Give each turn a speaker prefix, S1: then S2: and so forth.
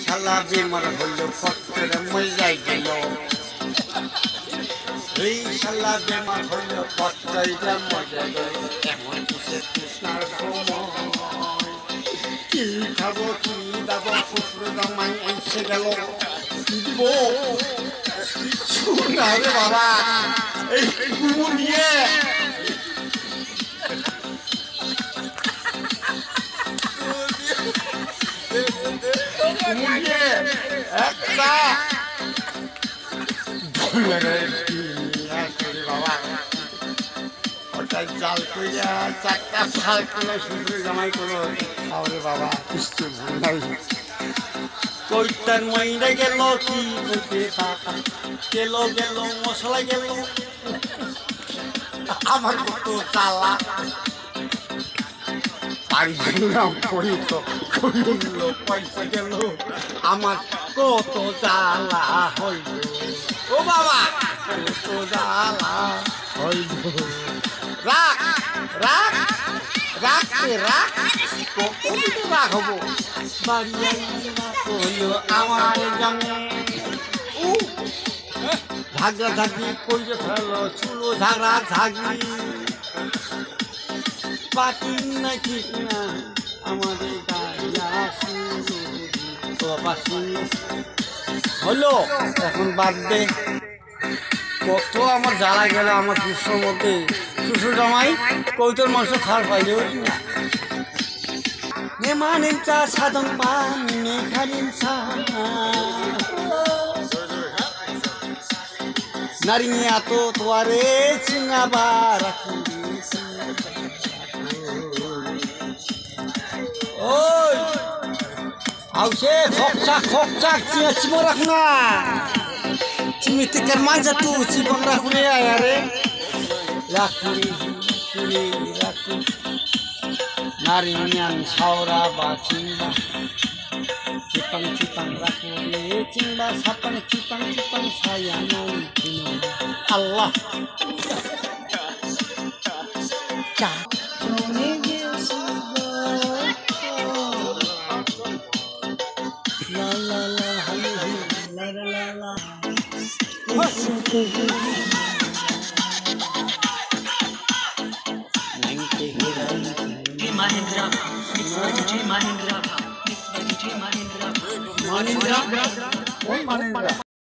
S1: শালা বেমার হইল পত্রে মজাই গেল এই শালা বেমার হইল পত্রে মজা গেল এমন কিসের কৃষ্ণার সময় কি খাবো কি দাবো শ্বশুর জামাই এসে গেল কি দিব না রে বাবা এই কুমুর নিয়ে একটা বাবা ওটা জাল কইয়া চারটা শাল করে শ্বশুর জামাই করো খাওয়ারে বাবা কিছু ভুল নাই কইতার মইরা গেল কি করতে টাকা গেল গেল মশলা গেল আমার কত চালা বাড়ি গেলাম করি তো কইল পয়সা গেল আমার কত জ্বালা হইল ও বাবা কত জ্বালা হইল রাখ রাখ রাখতে রাখ কত রাখবো বাড়ি হইল আমার জানে ঝাগড়া ঝাগড়ি কইরে ফেলো চুলো ঝাগড়া ঝাগড়ি পাটি না ঠিক না আমাদের হলো এখন বাদ দে কত আমার জ্বালা গেল আমার দুশোর মধ্যে শ্বশুর জামাই কৌতর মাংস খাওয়ার পাইলে না মেমানের চা সাধন পান মেঘালিন নারী এত তোয়ারে চিঙাবার ওই আউসে খকচাক খকচাক চিমো রাখ না চিমিতে মাঝে তু চিপং রাখুরে আরে রাখুরি রাখু নারী নিয়ান সাওরা বা চিংবা চিপাং চিপাং রাখুরে চিংবা সাপাং চিপাং চিপাং সায়া নাই আল্লাহ চা Mahindra.